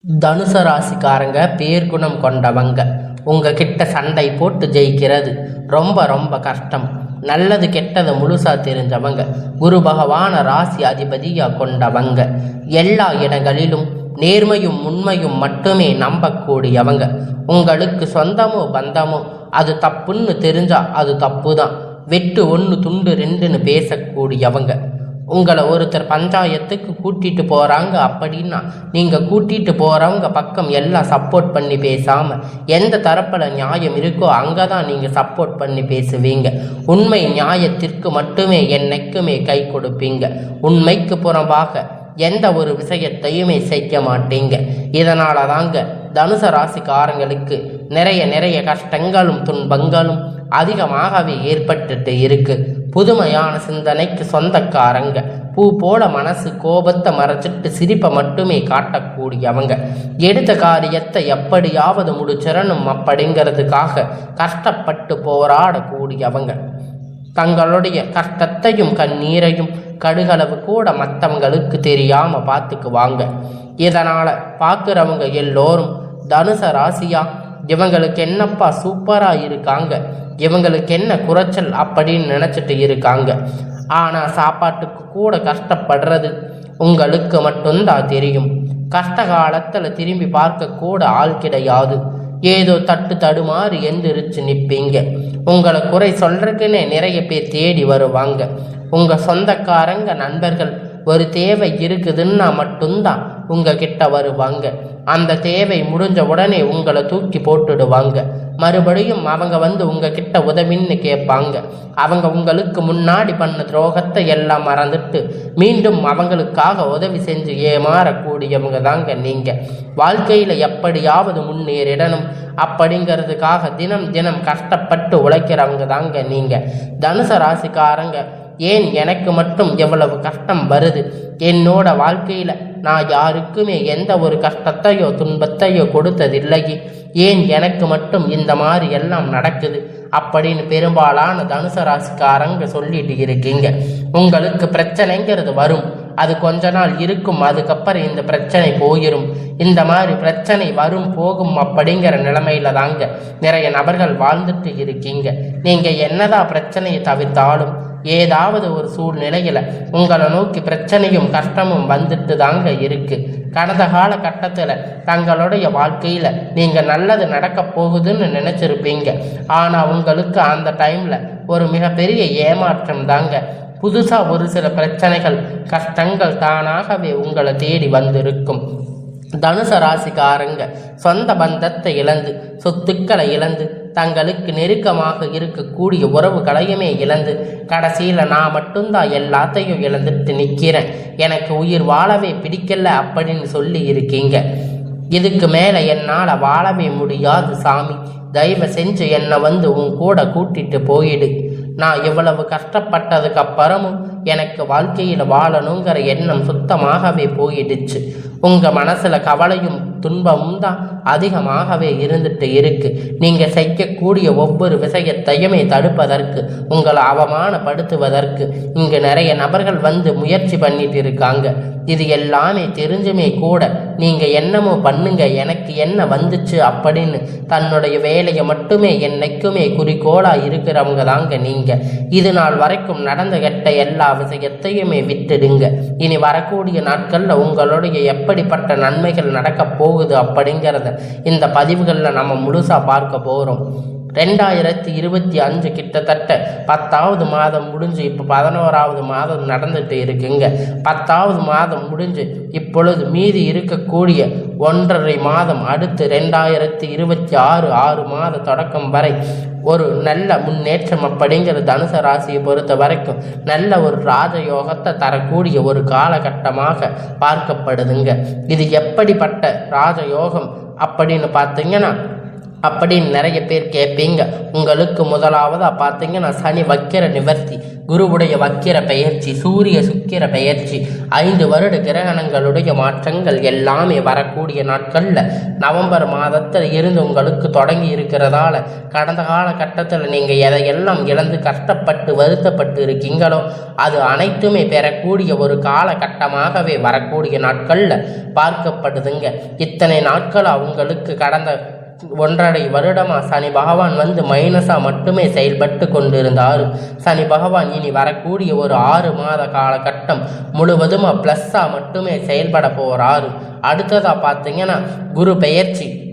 தனுசு ராசிக்காரங்க பேர்குணம் கொண்டவங்க. உங்ககிட்ட சண்டை போட்டு ஜெயிக்கிறது ரொம்ப ரொம்ப கஷ்டம். நல்லது கெட்டது முழுசா தெரிஞ்சவங்க. குரு பகவான ராசி அதிபதியாக கொண்டவங்க. எல்லா இடங்களிலும் நேர்மையும் உண்மையும் மட்டுமே நம்பக்கூடியவங்க. உங்களுக்கு சொந்தமோ பந்தமோ அது தப்புன்னு தெரிஞ்சா அது தப்பு தான். வெட்டு ஒன்று துண்டு ரெண்டுன்னு பேசக்கூடியவங்க. உங்களை ஒருத்தர் பஞ்சாயத்துக்கு கூட்டிகிட்டு போகிறாங்க அப்படின்னா நீங்கள் கூட்டிகிட்டு போகிறவங்க பக்கம் எல்லாம் சப்போர்ட் பண்ணி பேசாமல் எந்த தரப்பில் நியாயம் இருக்கோ அங்கே தான் நீங்கள் சப்போர்ட் பண்ணி பேசுவீங்க. உண்மை நியாயத்திற்கு மட்டுமே என்னைக்குமே கை கொடுப்பீங்க. உண்மைக்கு புறம்பாக எந்த ஒரு விஷயத்தையுமே செய்ய மாட்டீங்க. இதனால தாங்க தனுசு ராசிக்காரங்களுக்கு நிறைய கஷ்டங்களும் துன்பங்களும் அதிகமாகவே ஏற்பட்டுட்டு இருக்கு. புதுமையான சிந்தனைக்கு சொந்தக்காரங்க. பூ போல மனசு கோபத்தை மறைச்சிட்டு சிரிப்பை மட்டுமே காட்டக்கூடியவங்க. எடுத்த காரியத்தை எப்படியாவது முடிச்சிடணும் அப்படிங்கிறதுக்காக கஷ்டப்பட்டு போராடக்கூடியவங்க. தங்களுடைய கஷ்டத்தையும் கண்ணீரையும் கடுகளவு கூட மற்றவங்களுக்கு தெரியாம பார்த்துக்குவாங்க. இதனால பார்க்குறவங்க எல்லோரும் தனுசு ராசியா இவங்களுக்கு என்னப்பா சூப்பரா இருக்காங்க, இவங்களுக்கு என்ன குறைச்சல் அப்படின்னு நினைச்சிட்டு இருக்காங்க. ஆனா சாப்பாட்டுக்கு கூட கஷ்டப்படுறது உங்களுக்கு மட்டும்தான் தெரியும். கஷ்ட காலத்துல திரும்பி பார்க்க கூட ஆள் கிடையாது. ஏதோ தடுமாறி எந்திரிச்சு நிற்பீங்க. உங்களை குறை சொல்றதுக்குன்னே நிறைய பேர் தேடி வருவாங்க. உங்க சொந்தக்காரங்க நண்பர்கள் ஒரு தேவை இருக்குதுன்னா மட்டும்தான் உங்ககிட்ட வருவாங்க. அந்த தேவை முடிஞ்ச உடனே உங்களை தூக்கி போட்டுடுவாங்க. மறுபடியும் அவங்க வந்து உங்ககிட்ட உதவின்னு கேட்பாங்க. அவங்க உங்களுக்கு முன்னாடி பண்ண துரோகத்தை எல்லாம் மறந்துட்டு மீண்டும் அவங்களுக்காக உதவி செஞ்சு ஏமாறக்கூடியவங்க தாங்க நீங்க. வாழ்க்கையில எப்படியாவது முன்னேறிடணும் அப்படிங்கிறதுக்காக தினம் கஷ்டப்பட்டு உழைக்கிறவங்க தாங்க நீங்க. தனுசு ராசிக்காரங்க ஏன் எனக்கு மட்டும் எவ்வளவு கஷ்டம் வருது, என்னோட வாழ்க்கையில நான் யாருக்குமே எந்த ஒரு கஷ்டத்தையோ துன்பத்தையோ கொடுத்ததில்லை, ஏன் எனக்கு மட்டும் இந்த மாதிரி எல்லாம் நடக்குது அப்படின்னு பெரும்பாலான தனுசு ராசிக்காரங்க சொல்லிட்டு இருக்கீங்க. உங்களுக்கு பிரச்சனைங்கிறது வரும், அது கொஞ்ச நாள் இருக்கும், அதுக்கப்புறம் இந்த பிரச்சனை போயிடும். இந்த மாதிரி பிரச்சனை வரும் போகும் அப்படிங்கிற நிலைமையில தாங்க நிறைய நபர்கள் வாழ்ந்துட்டு இருக்கீங்க. நீங்க என்னதான் பிரச்சனையை தவிர்த்தாலும் ஏதாவது ஒரு சூழ்நிலையில உங்களை நோக்கி பிரச்சனையும் கஷ்டமும் வந்துட்டு தாங்க இருக்கு. கடந்த கால கட்டத்துல தங்களுடைய வாழ்க்கையில நீங்க நல்லது நடக்க போகுதுன்னு நினைச்சிருப்பீங்க. ஆனா உங்களுக்கு அந்த டைம்ல ஒரு மிகப்பெரிய ஏமாற்றம் தாங்க. புதுசா ஒரு சில பிரச்சனைகள் கஷ்டங்கள் தானாகவே உங்களை தேடி வந்திருக்கும். தனுசு ராசிக்காரங்க சொந்த பந்தத்தை இழந்து சொத்துக்களை இழந்து தங்களுக்கு நெருக்கமாக இருக்கக்கூடிய உறவுகளையுமே இழந்து கடைசியில் நான் மட்டும்தான் எல்லாத்தையும் இழந்துட்டு நிற்கிறேன், எனக்கு உயிர் வாழவே பிடிக்கல அப்படின்னு சொல்லி இருக்கீங்க. இதுக்கு மேலே என்னால் வாழவே முடியாது சாமி, தயவு செஞ்சு என்னை வந்து உன் கூட கூட்டிட்டு போயிடு. நான் இவ்வளவு கஷ்டப்பட்டதுக்கு அப்புறமும் எனக்கு வாழ்க்கையில் வாழணுங்கிற எண்ணம் சுத்தமாகவே போயிடுச்சு. உங்கள் மனசில் கவலையும் துன்பமும் தான் அதிகமாகவே இருந்துட்டு இருக்கு. நீங்கள் செய்யக்கூடிய ஒவ்வொரு விஷயத்தையுமே தடுப்பதற்கு, உங்களை அவமானப்படுத்துவதற்கு இங்கு நிறைய நபர்கள் வந்து முயற்சி பண்ணிட்டு இருக்காங்க. இது எல்லாமே தெரிஞ்சுமே கூட நீங்கள் என்னமோ பண்ணுங்க, எனக்கு என்ன வந்துச்சு அப்படின்னு தன்னுடைய வேலையை மட்டுமே என்னைக்குமே குறிக்கோளாக இருக்கிறவங்க தாங்க நீங்கள். இது நாள் வரைக்கும் நடந்த கெட்ட எல்லா விஷயத்தையுமே விட்டுடுங்க. இனி வரக்கூடிய நாட்களில் உங்களுடைய எப்படிப்பட்ட நன்மைகள் நடக்க போகுது அப்படிங்கிறத இந்த பதிவுகளில் நம்ம முழுசாக பார்க்க போகிறோம். 2025 கிட்டத்தட்ட 10வது மாதம் முடிஞ்சு இப்போ 11வது மாதம் நடந்துட்டு இருக்குங்க. 10வது மாதம் முடிஞ்சு இப்பொழுது மீதி இருக்கக்கூடிய 1.5 மாதம் அடுத்து 2026 6 மாத தொடக்கம் வரை ஒரு நல்ல முன்னேற்றம் அப்படிங்கிற தனுசு ராசியை பொறுத்த வரைக்கும் நல்ல ஒரு ராஜயோகத்தை தரக்கூடிய ஒரு காலகட்டமாக பார்க்கப்படுதுங்க. இது எப்படிப்பட்ட ராஜயோகம் அப்படின்னு பார்த்தீங்கன்னா, அப்படின்னு நிறைய பேர் கேட்பீங்க. உங்களுக்கு முதலாவதாக பார்த்தீங்கன்னா சனி வக்கிர நிவர்த்தி, குருவுடைய வக்கிர பெயர்ச்சி, சூரிய சுக்கிர பெயர்ச்சி, 5 வருட கிரகணங்களுடைய மாற்றங்கள் எல்லாமே வரக்கூடிய நாட்களில் நவம்பர் மாதத்தில் இருந்து உங்களுக்கு தொடங்கி இருக்கிறதால கடந்த காலகட்டத்தில் நீங்கள் எதையெல்லாம் இழந்து கஷ்டப்பட்டு வருத்தப்பட்டு இருக்கீங்களோ அது அனைத்துமே பெறக்கூடிய ஒரு காலகட்டமாகவே வரக்கூடிய நாட்களில் பார்க்கப்படுதுங்க. இத்தனை நாட்கள் அவங்களுக்கு கடந்த 1.5 வருடமாக சனி பகவான் மைனஸாக மட்டுமே செயல்பட்டு கொண்டிருந்தார். சனி பகவான் இனி வரக்கூடிய ஒரு 6 மாத காலகட்டம் முழுவதுமாக ப்ளஸ்ஸாக மட்டுமே செயல்பட போகிறாரு. அடுத்ததாக பார்த்தீங்கன்னா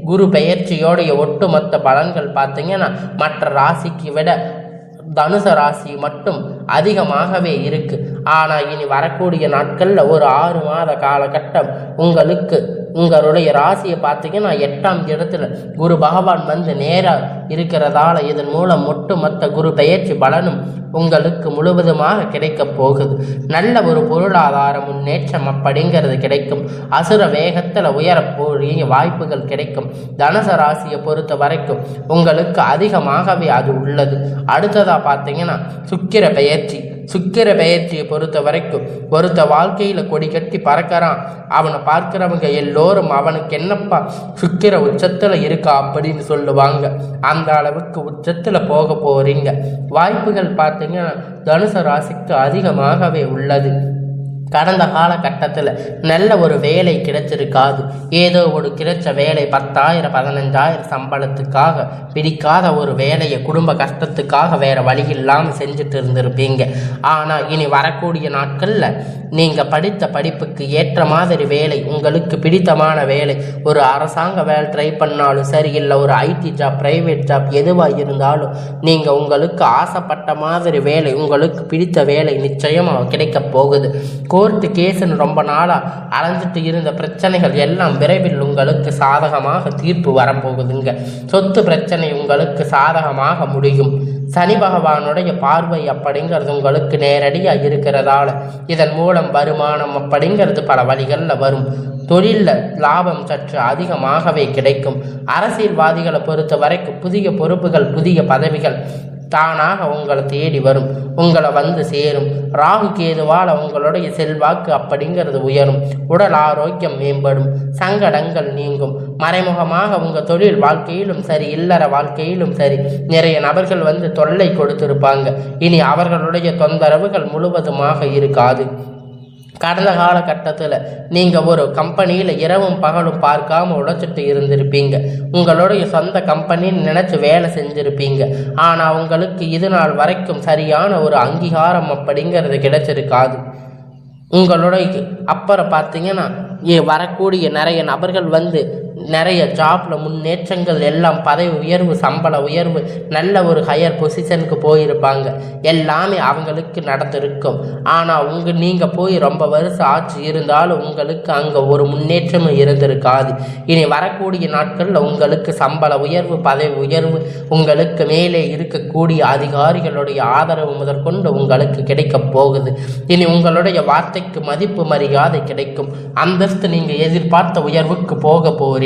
குரு பெயர்ச்சியோடைய ஒட்டுமொத்த பலன்கள் பார்த்தீங்கன்னா மற்ற ராசிக்கு விட தனுசு ராசி மட்டும் அதிகமாகவே இருக்கு. ஆனால் இனி வரக்கூடிய நாட்களில் ஒரு 6 மாத காலகட்டம் உங்களுடைய ராசியை பார்த்தீங்கன்னா 8ஆம் இடத்துல குரு பகவான் நேராக இருக்கிறதால இதன் மூலம் ஒட்டுமொத்த குரு பெயர்ச்சி பலனும் உங்களுக்கு முழுவதுமாக கிடைக்க போகுது. நல்ல ஒரு பொருளாதார முன்னேற்றம் அப்படிங்கிறது கிடைக்கும். அசுர வேகத்தில் உயரக்கூடிய வாய்ப்புகள் கிடைக்கும். தனுசு ராசியை பொறுத்த வரைக்கும் உங்களுக்கு அதிகமாகவே அது உள்ளது. அடுத்ததாக பார்த்தீங்கன்னா சுக்கிர பெயர்ச்சியை பொறுத்த வரைக்கும் ஒருத்த வாழ்க்கையில் கொடி கட்டி பறக்கிறான். அவனை பார்க்கிறவங்க எல்லோரும் அவனுக்கு என்னப்பா சுக்கிர உச்சத்தில் இருக்கா அப்படின்னு சொல்லுவாங்க. அந்த அளவுக்கு உச்சத்தில் போக போறீங்க. வாய்ப்புகள் பார்த்தீங்கன்னா தனுசு ராசிக்கு அதிகமாகவே உள்ளது. கடந்த காலகட்டத்தில் நல்ல ஒரு வேலை கிடைச்சிருக்காது. ஏதோ ஒரு கிடைச்ச வேலை 10,000 15,000 சம்பளத்துக்காக பிடிக்காத ஒரு வேலையை குடும்ப கஷ்டத்துக்காக வேற வழி இல்லாமல் செஞ்சுட்டு இருந்திருப்பீங்க. ஆனால் இனி வரக்கூடிய நாட்களில் நீங்கள் படித்த படிப்புக்கு ஏற்ற மாதிரி வேலை, உங்களுக்கு பிடித்தமான வேலை, ஒரு அரசாங்க வேலை ட்ரை பண்ணாலும் சரி, இல்லை ஒரு ஐடி ஜாப், பிரைவேட் ஜாப் எதுவாக இருந்தாலும் நீங்கள் உங்களுக்கு ஆசைப்பட்ட மாதிரி வேலை, உங்களுக்கு பிடித்த வேலை நிச்சயமாக கிடைக்க போகுது. கோர்ட்டு கேஸுன்னு ரொம்ப நாளாக அலைஞ்சிட்டு இருந்த பிரச்சனைகள் எல்லாம் விரைவில் உங்களுக்கு சாதகமாக தீர்ப்பு வரப்போகுதுங்க. சொத்து பிரச்சனை உங்களுக்கு சாதகமாக முடியும். சனி பகவானுடைய பார்வை அப்படிங்கிறது உங்களுக்கு நேரடியாக இருக்கிறதால இதன் மூலம் வருமானம் அப்படிங்கிறது பல வழிகளில் வரும். தொழிலில் லாபம் சற்று அதிகமாகவே கிடைக்கும். அரசியல்வாதிகளை பொறுத்த வரைக்கும் புதிய பொறுப்புகள், புதிய பதவிகள் தானாக உங்களை தேடி வரும், உங்களை சேரும். ராகு கேதுவால் உங்களுடைய செல்வாக்கு அப்படிங்கிறது உயரும். உடல் ஆரோக்கியம் மேம்படும். சங்கடங்கள் நீங்கும். மறைமுகமாக உங்கள் தொழில் வாழ்க்கையிலும் சரி, இல்லற வாழ்க்கையிலும் சரி நிறைய நபர்கள் தொல்லை கொடுத்திருப்பாங்க. இனி அவர்களுடைய தொந்தரவுகள் முழுவதுமாக இருக்காது. கடந்த காலகட்டத்தில் நீங்கள் ஒரு கம்பெனியில் இரவும் பகலும் பார்க்காம உழைச்சிட்டு இருந்திருப்பீங்க. உங்களுடைய சொந்த கம்பெனின்னு நினச்சி வேலை செஞ்சுருப்பீங்க. ஆனால் உங்களுக்கு இது நாள் வரைக்கும் சரியான ஒரு அங்கீகாரம் அப்படிங்கிறது கிடைச்சிருக்காது. உங்களுடைய அப்புறம் பார்த்தீங்கன்னா வரக்கூடிய நிறைய நபர்கள் நிறைய ஜாப்பில் முன்னேற்றங்கள் எல்லாம், பதவி உயர்வு, சம்பள உயர்வு, நல்ல ஒரு ஹையர் பொசிஷனுக்கு போயிருப்பாங்க. எல்லாமே அவங்களுக்கு நடந்திருக்கும். ஆனால் நீங்கள் போய் ரொம்ப வருஷம் ஆச்சு இருந்தாலும் உங்களுக்கு அங்கே ஒரு முன்னேற்றமும் இருந்திருக்காது. இனி வரக்கூடிய நாட்களில் உங்களுக்கு சம்பள உயர்வு, பதவி உயர்வு, உங்களுக்கு மேலே இருக்கக்கூடிய அதிகாரிகளுடைய ஆதரவு முதற்கொண்டு உங்களுக்கு கிடைக்க போகுது. இனி உங்களுடைய வார்த்தைக்கு மதிப்பு மரியாதை கிடைக்கும். அந்தஸ்து நீங்கள் எதிர்பார்த்த உயர்வுக்கு போக போகிறீங்க.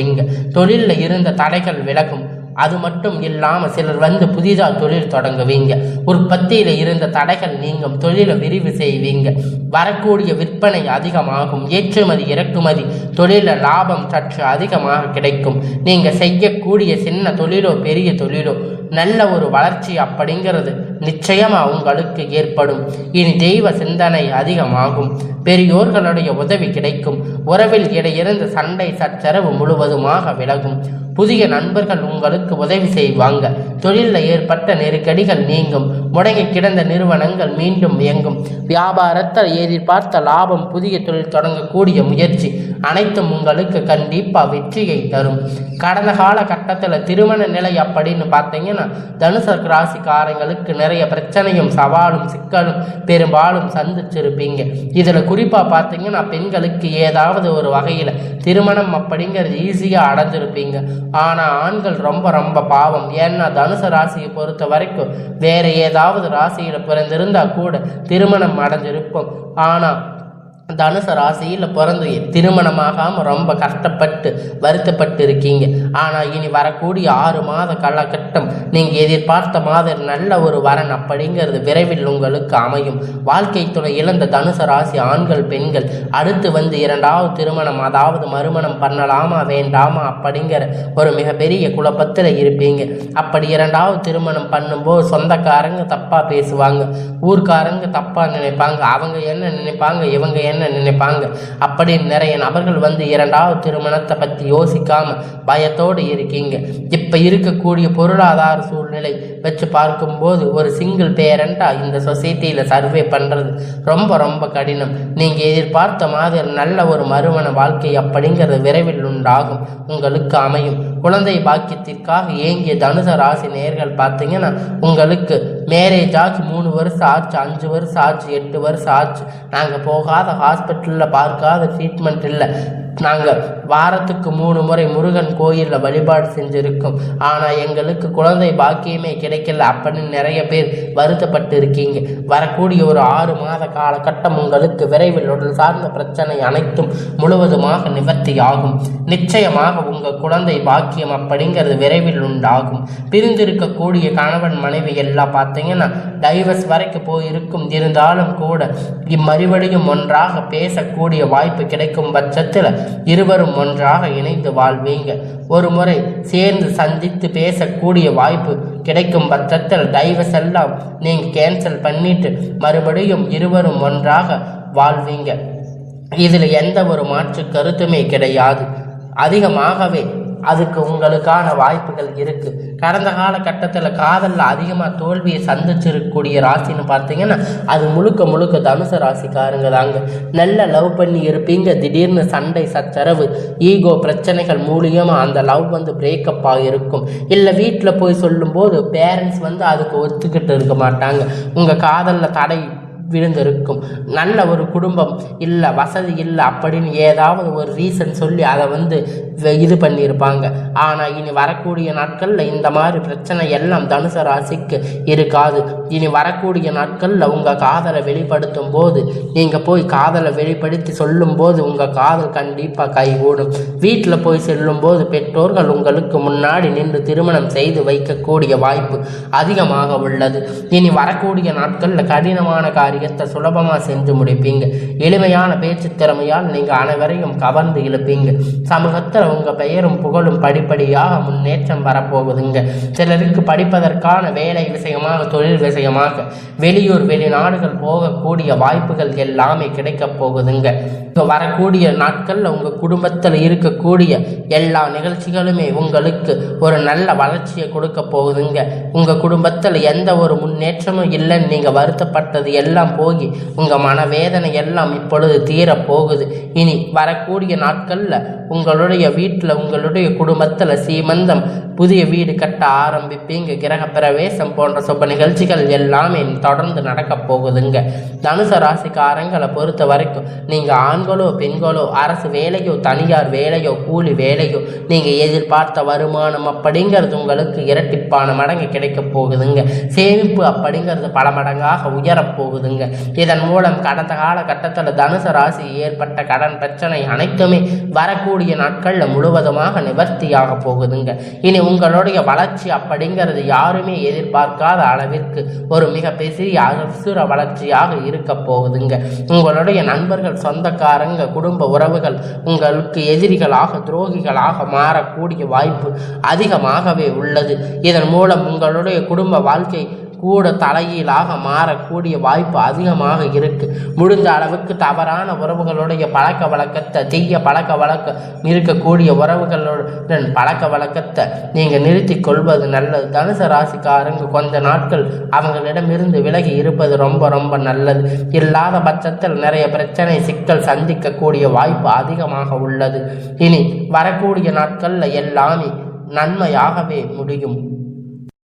தொழிலில் இருந்த தடைகள் விலகும். அது மட்டும் இல்லாமல் சிலர் புதிதாக தொழில் தொடங்குவீங்க. உற்பத்தியில் இருந்த தடைகள் நீங்கும். தொழிலை விரிவு செய்வீங்க. வரக்கூடிய விற்பனை அதிகமாகும். ஏற்றுமதி இறக்குமதி தொழிலில் லாபம் சற்று அதிகமாக கிடைக்கும். நீங்கள் செய்யக்கூடிய சின்ன தொழிலோ பெரிய தொழிலோ நல்ல ஒரு வளர்ச்சி அப்படிங்கிறது நிச்சயமாக உங்களுக்கு ஏற்படும். இனி தெய்வ சிந்தனை அதிகமாகும். பெரியோர்களுடைய உதவி கிடைக்கும். உறவில் இடையிருந்து சண்டை சச்சரவு முழுவதுமாக விலகும். புதிய நண்பர்கள் உங்களுக்கு உதவி செய்வாங்க. தொழிலில் ஏற்பட்ட நெருக்கடிகள் நீங்கும். முடங்கி கிடந்த நிறுவனங்கள் மீண்டும் இயங்கும். வியாபாரத்தில் எதிர்பார்த்த லாபம், புதிய தொழில் தொடங்கக்கூடிய முயற்சி அனைத்தும் உங்களுக்கு கண்டிப்பாக வெற்றியை தரும். கடந்த காலகட்டத்தில் திருமண நிலை அப்படின்னு பார்த்தீங்கன்னா தனுசு ராசிக்காரங்களுக்கு நிறைய பிரச்சனையும் சவாலும் சிக்கலும் பெரும்பாலும் சந்திச்சிருப்பீங்க. இதில் குறிப்பாக பார்த்தீங்கன்னா பெண்களுக்கு ஏதாவது ஒரு வகையில் திருமணம் அப்படிங்கிறது ஈஸியாக அடைஞ்சிருப்பீங்க. ஆனால் ஆண்கள் ரொம்ப ரொம்ப பாவம். ஏன்னா தனுசு ராசியை பொறுத்த வரைக்கும் வேற ஏதாவது ராசியில் பிறந்திருந்தா கூட திருமணம் அடைஞ்சிருப்போம். ஆனால் தனுசு ராசியில் பிறந்து திருமணமாகாமல் ரொம்ப கஷ்டப்பட்டு வருத்தப்பட்டு இருக்கீங்க. ஆனால் இனி வரக்கூடிய 6 மாத காலகட்டம் நீங்கள் எதிர்பார்த்த மாதிரி நல்ல ஒரு வரன் அப்படிங்கிறது விரைவில் உங்களுக்கு அமையும். வாழ்க்கை துணை இழந்த தனுசு ராசி ஆண்கள் பெண்கள் அடுத்து வந்து 2வது திருமணம் அதாவது மறுமணம் பண்ணலாமா வேண்டாமா அப்படிங்கிற ஒரு மிகப்பெரிய குழப்பத்தில் இருப்பீங்க. அப்படி 2வது திருமணம் பண்ணும்போது சொந்தக்காரங்க தப்பாக பேசுவாங்க, ஊர்க்காரங்க தப்பாக நினைப்பாங்க, அவங்க என்ன நினைப்பாங்க இவங்க என்ன நினைப்பாங்க அப்படின்னு நிறைய நபர்கள் வந்து 2வது திருமணத்தை பற்றி யோசிக்காம பயத்தோடு இருக்கீங்க. இப்ப இருக்கக்கூடிய பொருளாதார சூழ்நிலை வச்சு பார்க்கும்போது ஒரு சிங்கிள் பேரண்டா இந்த சொசைட்டியில சர்வே பண்றது ரொம்ப ரொம்ப கடினம். நீங்க எதிர்பார்த்த மாதிரி நல்ல ஒரு மறுமண வாழ்க்கை அப்படிங்கிறது விரைவில் உண்டாகும், உங்களுக்கு அமையும். குழந்தை பாக்கியத்திற்காக ஏங்கிய தனுசு ராசி நேயர்கள் பார்த்தீங்கன்னா உங்களுக்கு மேரேஜ் ஆச்சு 3 வருஷம் ஆச்சு, 5 வருஷம் ஆச்சு, 8 வருஷம் ஆச்சு, நாங்கள் போகாத ஹாஸ்பிட்டலில் பார்க்காத ட்ரீட்மெண்ட் இல்லை, நாங்கள் வாரத்துக்கு 3 முறை முருகன் கோயிலில் வழிபாடு செஞ்சுருக்கோம், ஆனால் எங்களுக்கு குழந்தை பாக்கியமே கிடைக்கல அப்படின்னு நிறைய பேர் வருத்தப்பட்டு இருக்கீங்க. வரக்கூடிய ஒரு 6 மாத காலகட்டம் உங்களுக்கு விரைவில் உடல் சார்ந்த பிரச்சனை அனைத்தும் முழுவதுமாக நிவர்த்தி ஆகும். நிச்சயமாக உங்கள் குழந்தை பாக்கியம் அப்படிங்கிறது விரைவில் உண்டாகும். பிரிந்திருக்கக்கூடிய கணவன் மனைவி எல்லாம் பார்த்தீங்கன்னா டைவர்ஸ் வரைக்கும் போயிருக்கும். இருந்தாலும் கூட மறுபடியும் ஒன்றாக பேசக்கூடிய வாய்ப்பு கிடைக்கும் பட்சத்தில் இருவரும் ஒன்றாக இணைந்து வாழ்வீங்க. ஒரு முறை சேர்ந்து சந்தித்து பேசக்கூடிய வாய்ப்பு கிடைக்கும் பட்சத்தில் டைவர்ஸ் எல்லாம் நீங்கள் கேன்சல் பண்ணிட்டு மறுபடியும் இருவரும் ஒன்றாக வாழ்வீங்க. இதில் எந்த ஒரு மாற்று கருத்துமே கிடையாது. அதிகமாகவே அதுக்கு உங்களுக்கான வாய்ப்புகள் இருக்கு. கடந்த காலகட்டத்தில் காதலில் அதிகமாக தோல்வியை சந்திச்சிருக்கக்கூடிய ராசின்னு பார்த்தீங்கன்னா அது முழுக்க முழுக்க தனுசு ராசிக்காரங்க தாங்க. நல்ல லவ் பண்ணி இருப்பீங்க, திடீர்னு சண்டை சச்சரவு ஈகோ பிரச்சனைகள் மூலியமாக அந்த லவ் வந்து பிரேக்கப் ஆகிருக்கும். இல்லை வீட்டில் போய் சொல்லும்போது பேரண்ட்ஸ் வந்து அதுக்கு ஒத்துக்கிட்டு இருக்க மாட்டாங்க, உங்கள் காதலில் தடை விழுந்திருக்கும். நல்ல ஒரு குடும்பம் இல்லை, வசதி இல்லை அப்படின்னு ஏதாவது ஒரு ரீசன் சொல்லி அதை வந்து இது பண்ணியிருப்பாங்க. ஆனால் இனி வரக்கூடிய நாட்களில் இந்த மாதிரி பிரச்சனை எல்லாம் தனுசு ராசிக்கு இருக்காது. இனி வரக்கூடிய நாட்களில் உங்கள் காதலை வெளிப்படுத்தும் போது நீங்கள் போய் காதலை வெளிப்படுத்தி சொல்லும்போது உங்கள் காதல் கண்டிப்பாக கைகூடும். வீட்டில் போய் செல்லும்போது பெற்றோர்கள் உங்களுக்கு முன்னாடி நின்று திருமணம் செய்து வைக்கக்கூடிய வாய்ப்பு அதிகமாக உள்ளது. இனி வரக்கூடிய நாட்களில் கடினமான காரியத்தை சுலபமாக செஞ்சு முடிப்பீங்க. எளிமையான பேச்சு திறமையால் நீங்கள் அனைவரையும் கவர்ந்து இழுப்பீங்க. சமூகத்தில் உங்கள் பெயரும் புகழும் படிப்படியாக முன்னேற்றம் வரப்போகுதுங்க. சிலருக்கு படிப்பதற்கான வேலை விஷயமாக தொழில் விஷயமாக வெளியூர் வெளிநாடுகள் போகக்கூடிய வாய்ப்புகள் எல்லாமே கிடைக்க போகுதுங்க. வரக்கூடிய நாட்களில் உங்கள் குடும்பத்தில் இருக்கக்கூடிய எல்லா நிகழ்ச்சிகளுமே உங்களுக்கு ஒரு நல்ல வளர்ச்சியை கொடுக்க போகுதுங்க. உங்கள் குடும்பத்தில் எந்த ஒரு முன்னேற்றமும் இல்லைன்னு நீங்கள் வருத்தப்பட்டது எல்லாம் போகி உங்கள் மனவேதனை எல்லாம் இப்பொழுது தீரப்போகுது. இனி வரக்கூடிய நாட்களில் உங்களுடைய வீட்டில் உங்களுடைய குடும்பத்தில் சீமந்தம், புதிய வீடு கட்ட ஆரம்பிப்பீங்க. கிரக பிரவேசம் போன்ற சுப நிகழ்ச்சிகள் எல்லாமே தொடர்ந்து நடக்க போகுதுங்க. தனுசு ராசிக்காரங்களை பொறுத்த வரைக்கும் நீங்கள் ஆண்களோ பெண்களோ அரசு வேலையோ தனியார் வேலையோ கூலி வேலையோ நீங்கள் எதிர்பார்த்த வருமானம் அப்படிங்கிறது உங்களுக்கு இரட்டிப்பான மடங்கு கிடைக்க போகுதுங்க. சேமிப்பு அப்படிங்கிறது பல மடங்காக உயரப்போகுதுங்க. இதன் மூலம் கடந்த காலகட்டத்தில் தனுசு ராசி ஏற்பட்ட கடன் பிரச்சனை அனைத்துமே வரக்கூடிய நாட்களில் முழுவதுமாக நிவர்த்தியாக போகுதுங்க. இனி உங்களுடைய வளர்ச்சி அப்படிங்கிறது யாருமே எதிர்பார்க்காத அளவிற்கு ஒரு மிகப்பெரிய அசுர வளர்ச்சியாக இருக்க போகுதுங்க. உங்களுடைய நண்பர்கள், சொந்தக்காரங்க, குடும்ப உறவுகள் உங்களுக்கு எதிரிகளாக துரோகிகளாக மாறக்கூடிய வாய்ப்பு அதிகமாகவே உள்ளது. இதன் மூலம் உங்களுடைய குடும்ப வாழ்க்கை கூட தலையீழாக மாறக்கூடிய வாய்ப்பு அதிகமாக இருக்கு. முடிந்த அளவுக்கு தவறான உறவுகளுடைய பழக்க வழக்கத்தை, தீய பழக்க வழக்கம் இருக்கக்கூடிய உறவுகளுடன் பழக்க வழக்கத்தை நீங்கள் நிறுத்தி கொள்வது நல்லது. தனுசு ராசிக்காரங்க கொஞ்ச நாட்கள் அவங்களிடமிருந்து விலகி இருப்பது ரொம்ப ரொம்ப நல்லது. இல்லாத பட்சத்தில் நிறைய பிரச்சனை சிக்கல் சந்திக்கக்கூடிய வாய்ப்பு அதிகமாக உள்ளது. இனி வரக்கூடிய நாட்களில் எல்லாமே நன்மையாகவே முடியும்.